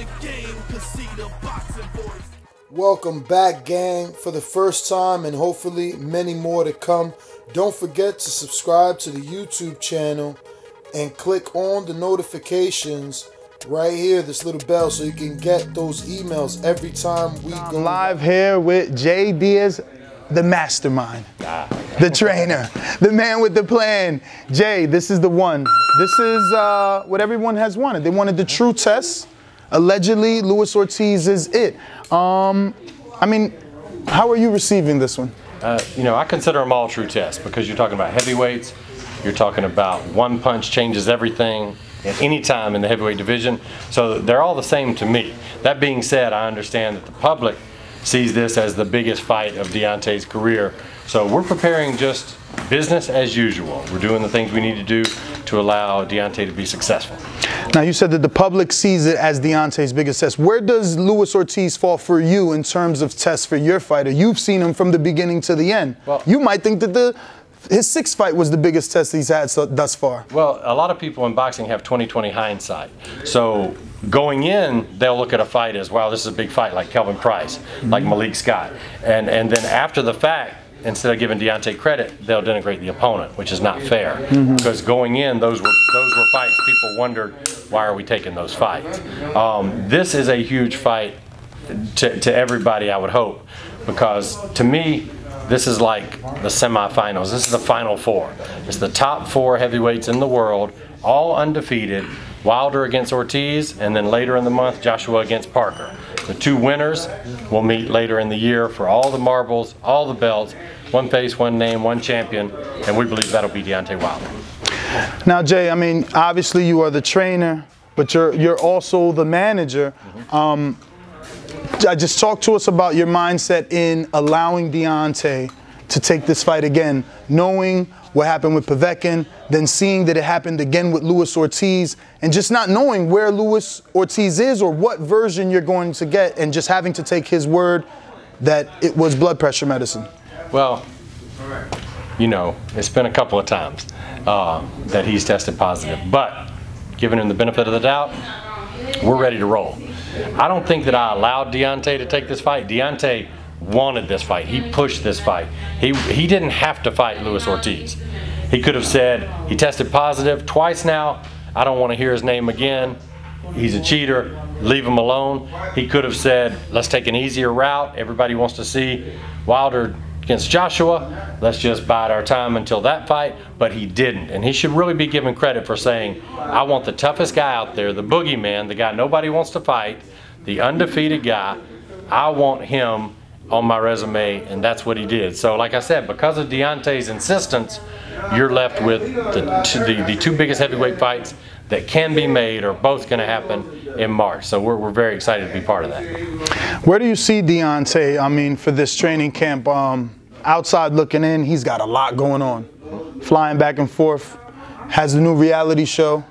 the game, cause see the boxing voice. Welcome back, gang, for the first time and hopefully many more to come. Don't forget to subscribe to the YouTube channel and click on the notifications right here, this little bell, so you can get those emails every time we go live here with Deas, the mastermind, the trainer, the man with the plan. Jay, this is the one. This is what everyone has wanted. They wanted the true test. Allegedly, Luis Ortiz is it. I mean, how are you receiving this one? You know, I consider them all true tests because you're talking about heavyweights. You're talking about one punch changes everything at any time in the heavyweight division. So they're all the same to me. That being said, I understand that the public sees this as the biggest fight of Deontay's career. So we're preparing just business as usual. We're doing the things we need to do to allow Deontay to be successful. Now, you said that the public sees it as Deontay's biggest test. Where does Luis Ortiz fall for you in terms of tests for your fighter? You've seen him from the beginning to the end. Well, you might think that his sixth fight was the biggest test he's had thus far. Well, a lot of people in boxing have 20/20 hindsight. So going in, they'll look at a fight as, wow, this is a big fight, like Kelvin Price, like Malik Scott. And then after the fact, instead of giving Deontay credit, they'll denigrate the opponent, which is not fair. Because going in, those were fights people wondered, why are we taking those fights? This is a huge fight to everybody, I would hope, because to me, this is like the semifinals. This is the Final Four. It's the top 4 heavyweights in the world, all undefeated. Wilder against Ortiz, and then later in the month, Joshua against Parker. The 2 winners will meet later in the year for all the marbles, all the belts, one face, one name, one champion, and we believe that'll be Deontay Wilder. Now, Jay, I mean, obviously you are the trainer, but you're also the manager. Just talk to us about your mindset in allowing Deontay to take this fight again, knowing what happened with Povetkin, then seeing that it happened again with Luis Ortiz, and just not knowing where Luis Ortiz is or what version you're going to get, and just having to take his word that it was blood pressure medicine. Well, you know, it's been a couple of times that he's tested positive, but giving him the benefit of the doubt, we're ready to roll. I don't think that I allowed Deontay to take this fight. Deontay wanted this fight. He pushed this fight. He didn't have to fight Luis Ortiz. He could have said, he tested positive twice now, I don't want to hear his name again, he's a cheater, leave him alone. He could have said, let's take an easier route, everybody wants to see Wilder against Joshua, let's just bide our time until that fight, but he didn't. And he should really be given credit for saying, I want the toughest guy out there, the boogeyman, the guy nobody wants to fight, the undefeated guy, I want him on my resume, and that's what he did. So like I said, because of Deontay's insistence, you're left with the 2 biggest heavyweight fights that can be made, or both going to happen in March. So we're very excited to be part of that. Where do you see Deontay, I mean, for this training camp? Outside looking in, he's got a lot going on. Flying back and forth, has a new reality show,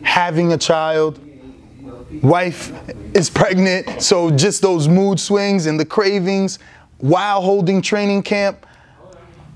having a child, wife is pregnant, so just those mood swings and the cravings while holding training camp.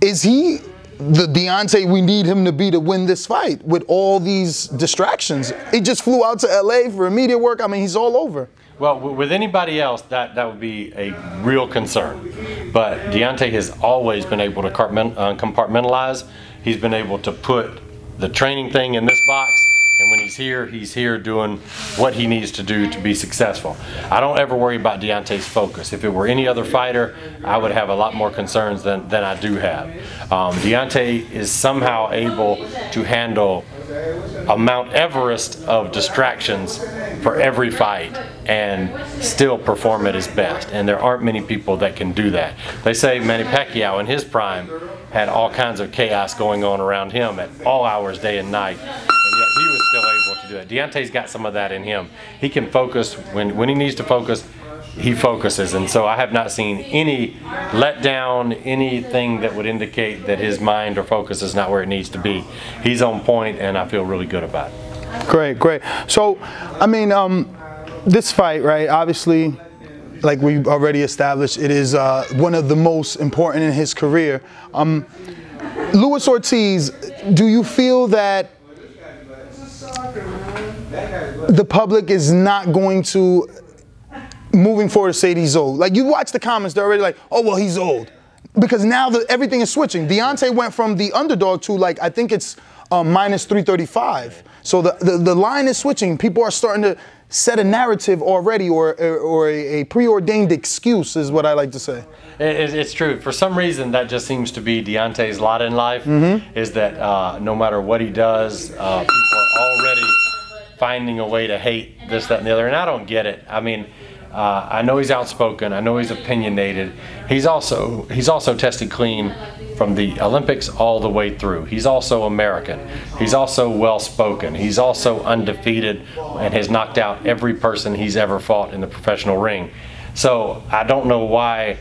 Is he the Deontay we need him to be to win this fight with all these distractions? He just flew out to LA for immediate work. I mean, he's all over. Well, with anybody else, that would be a real concern. But Deontay has always been able to compartmentalize. He's been able to put the training thing in this box, and when he's here doing what he needs to do to be successful. I don't ever worry about Deontay's focus. If it were any other fighter, I would have a lot more concerns than I do have. Deontay is somehow able to handle a Mount Everest of distractions for every fight and still perform at his best. And there aren't many people that can do that. They say Manny Pacquiao in his prime had all kinds of chaos going on around him at all hours, day and night. And yet he was still able to do it. Deontay's got some of that in him. He can focus when he needs to focus. He focuses, and so I have not seen any letdown, anything that would indicate that his mind or focus is not where it needs to be. He's on point, and I feel really good about it. Great, great. So, I mean, this fight, right, obviously, like we already established, it is one of the most important in his career. Luis Ortiz, do you feel that the public is not going to, moving forward, say he's old. Like, you watch the comments, they're already like, oh, well, he's old. Because now everything is switching. Deontay went from the underdog to, like, I think it's minus 335. So the line is switching. People are starting to set a narrative already, or a preordained excuse is what I like to say. It's true. For some reason, that just seems to be Deontay's lot in life, is that no matter what he does, people are already finding a way to hate this, that, and the other. And I don't get it. I mean, I know he's outspoken. I know he's opinionated. He's also tested clean from the Olympics all the way through. He's also American. He's also well-spoken. He's also undefeated and has knocked out every person he's ever fought in the professional ring. So I don't know why,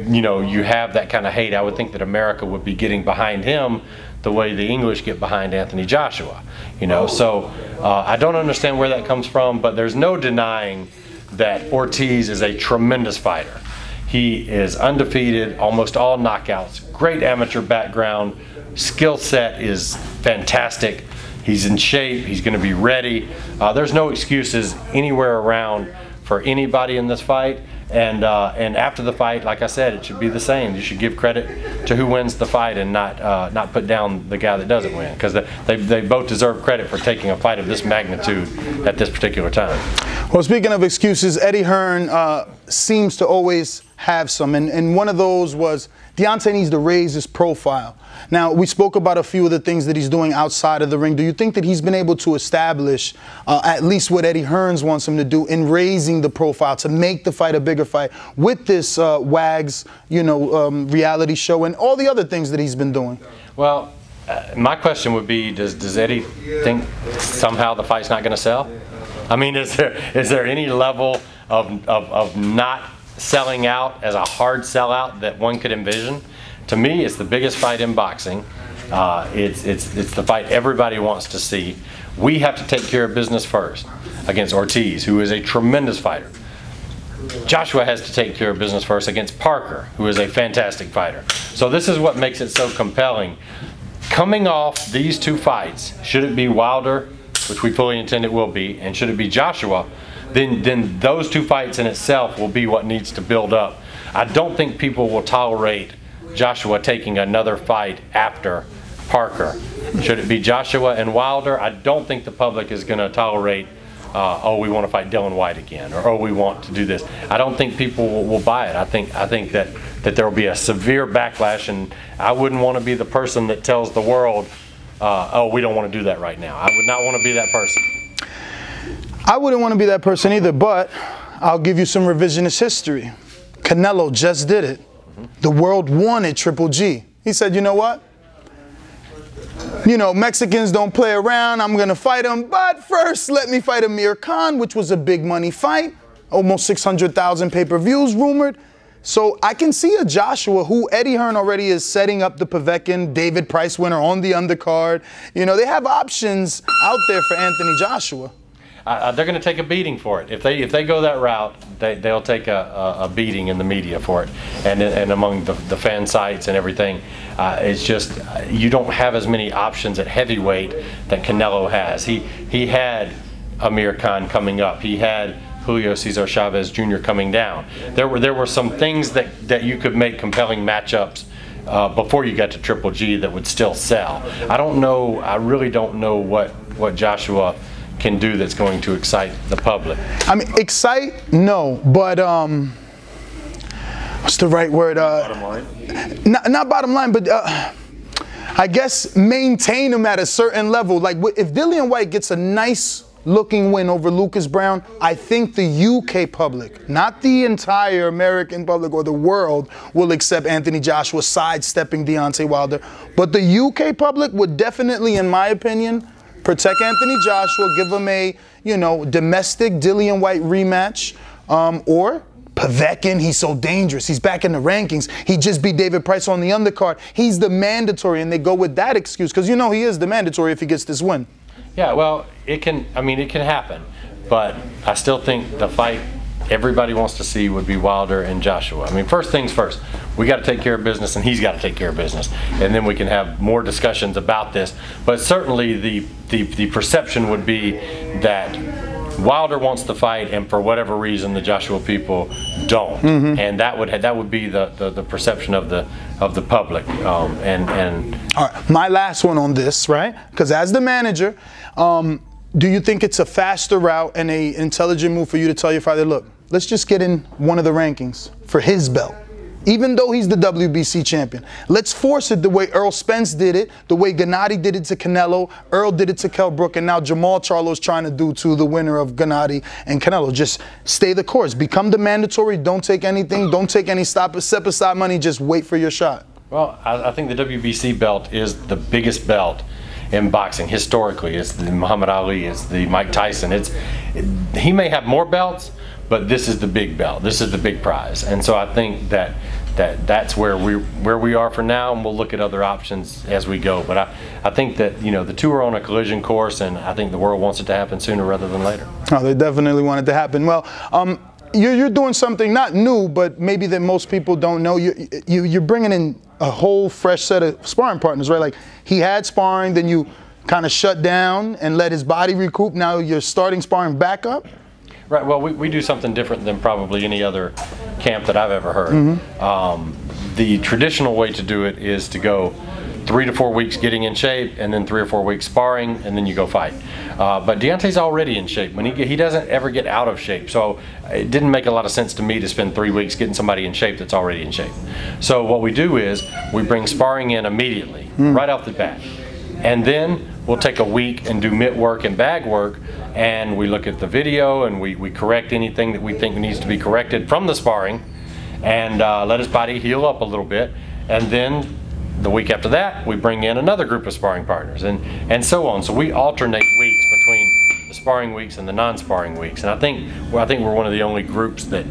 you know, you have that kind of hate. I would think that America would be getting behind him the way the English get behind Anthony Joshua. You know, so I don't understand where that comes from, but there's no denying that Ortiz is a tremendous fighter. He is undefeated, almost all knockouts, great amateur background, skill set is fantastic. He's in shape, he's going to be ready. There's no excuses anywhere around for anybody in this fight. And after the fight, like I said, it should be the same. You should give credit to who wins the fight and not put down the guy that doesn't win, because they both deserve credit for taking a fight of this magnitude at this particular time. Well, speaking of excuses, Eddie Hearn seems to always have some, and one of those was Deontay needs to raise his profile. Now, we spoke about a few of the things that he's doing outside of the ring. Do you think that he's been able to establish at least what Eddie Hearn wants him to do in raising the profile to make the fight a bigger fight with this WAGs, you know, reality show and all the other things that he's been doing? Well, my question would be, does Eddie think somehow the fight's not going to sell? I mean, is there any level of not selling out as a hard sellout that one could envision? To me, it's the biggest fight in boxing. It's the fight everybody wants to see. We have to take care of business first against Ortiz, who is a tremendous fighter. Joshua has to take care of business first against Parker, who is a fantastic fighter. So this is what makes it so compelling. Coming off these two fights, should it be Wilder, which we fully intend it will be, and should it be Joshua, then those two fights in itself will be what needs to build up. I don't think people will tolerate Joshua taking another fight after Parker. Should it be Joshua and Wilder, I don't think the public is going to tolerate, oh, we want to fight Dillian Whyte again, or oh, we want to do this. I don't think people will buy it. I think that there will be a severe backlash, and I wouldn't want to be the person that tells the world, oh, we don't want to do that right now. I would not want to be that person. I wouldn't want to be that person either, but I'll give you some revisionist history. Canelo just did it. The world wanted Triple G. He said, you know what? You know, Mexicans don't play around. I'm going to fight him. But first, let me fight Amir Khan, which was a big money fight. Almost 600,000 pay-per-views rumored. So I can see a Joshua who Eddie Hearn already is setting up the Povetkin, David Price winner on the undercard. You know, they have options out there for Anthony Joshua. They're going to take a beating for it. If they go that route, they'll take a beating in the media for it, and among the fan sites and everything. It's just you don't have as many options at heavyweight that Canelo has. He had Amir Khan coming up. He had Julio Cesar Chavez Jr. coming down. There were some things that you could make compelling matchups before you got to Triple G that would still sell. I don't know. I really don't know what Joshua can do that's going to excite the public. I mean, excite? No, but what's the right word? Bottom line? Not bottom line, but I guess maintain him at a certain level. Like if Dillian Whyte gets a nice looking win over Lucas Brown, I think the UK public, not the entire American public or the world, will accept Anthony Joshua sidestepping Deontay Wilder. But the UK public would definitely, in my opinion, protect Anthony Joshua, give him a, you know, domestic Dillian Whyte rematch, or Povetkin, he's so dangerous. He's back in the rankings. He just beat David Price on the undercard. He's the mandatory, and they go with that excuse because, you know, he is the mandatory if he gets this win. Yeah, well, it can happen, but I still think the fight everybody wants to see would be Wilder and Joshua. I mean, first things first, we got to take care of business, and he's got to take care of business, and then we can have more discussions about this. But certainly the perception would be that Wilder wants to fight, and for whatever reason, the Joshua people don't, and that would be the perception of the public. All right, my last one on this, right? Because as the manager, do you think it's a faster route and a intelligent move for you to tell your father, look, let's just get in one of the rankings for his belt? Even though he's the WBC champion, let's force it the way Earl Spence did it, the way Gennady did it to Canelo, Earl did it to Kell Brook, and now Jamal Charlo's trying to do to the winner of Gennady and Canelo. Just stay the course. Become the mandatory. Don't take anything. Don't take any step aside money. Just wait for your shot. Well, I think the WBC belt is the biggest belt in boxing historically. It's the Muhammad Ali, it's the Mike Tyson. He may have more belts, but this is the big belt. This is the big prize. And so I think that's where we are for now, and we'll look at other options as we go. But I think that, you know, the two are on a collision course, and I think the world wants it to happen sooner rather than later. Oh, they definitely want it to happen. Well, you're doing something not new, but maybe that most people don't know. You're bringing in a whole fresh set of sparring partners, right? Like, he had sparring, then you kind of shut down and let his body recoup. Now you're starting sparring back up. Right. Well, we do something different than probably any other camp that I've ever heard. The traditional way to do it is to go 3 to 4 weeks getting in shape, and then 3 or 4 weeks sparring, and then you go fight. But Deontay's already in shape. When he doesn't ever get out of shape, so it didn't make a lot of sense to me to spend 3 weeks getting somebody in shape that's already in shape. So what we do is we bring sparring in immediately, right off the bat, and then we'll take a week and do mitt work and bag work, and we look at the video and we correct anything that we think needs to be corrected from the sparring, and let his body heal up a little bit, and then the week after that, we bring in another group of sparring partners, and so on. So we alternate weeks between the sparring weeks and the non-sparring weeks, and I think we're one of the only groups that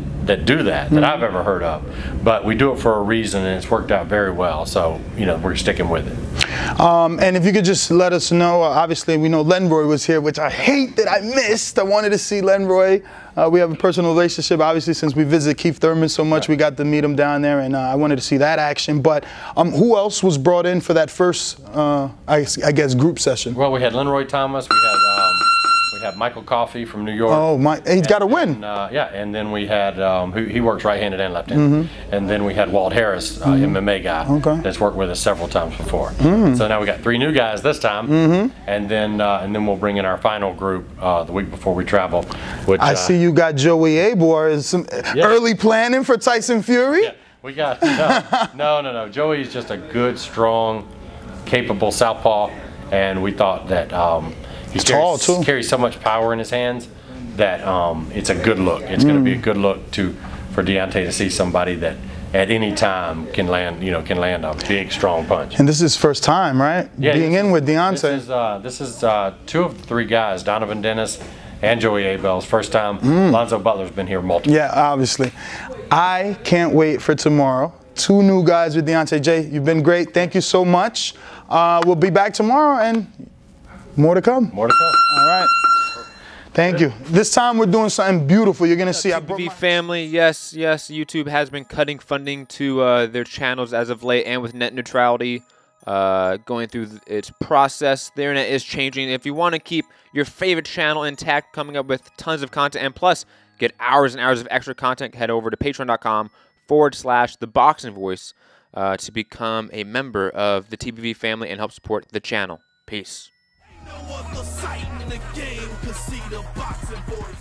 do that I've ever heard of. But we do it for a reason, and it's worked out very well. So, you know, we're sticking with it. And if you could just let us know, obviously we know Lenroy was here, which I hate that I missed. I wanted to see Lenroy. We have a personal relationship, obviously, since we visited Keith Thurman so much. We got to meet him down there, and I wanted to see that action. But who else was brought in for that first, I guess, group session? Well, we had Lenroy Thomas. We had Michael Coffey from New York. Oh, he's got to win. Yeah, and then we had, he works right-handed and left-handed. And then we had Walt Harris, MMA guy, that's worked with us several times before. So now we got 3 new guys this time, and then we'll bring in our final group the week before we travel. Which I see you got Joey Abor. Is some early planning for Tyson Fury? Yeah, we got no. Joey is just a good, strong, capable southpaw, and we thought that. He carries so much power in his hands that it's a good look. It's going to be a good look for Deontay to see somebody that at any time can land a big, strong punch. And this is his first time, right? Yeah, being in with Deontay. This is 2 of the 3 guys, Donovan Dennis and Joey Abel's first time. Lonzo Butler's been here multiple. Yeah, obviously. I can't wait for tomorrow. 2 new guys with Deontay. Jay, you've been great. Thank you so much. We'll be back tomorrow, and more to come. More to come. All right. Thank you. This time we're doing something beautiful. You're going to see. TBV family, yes, YouTube has been cutting funding to their channels as of late, and with net neutrality going through its process, the internet is changing. If you want to keep your favorite channel intact, coming up with tons of content, and plus get hours and hours of extra content, head over to patreon.com/ThaBoxingVoice to become a member of the TBV family and help support the channel. Peace. No other sight in the game could see the boxing voice.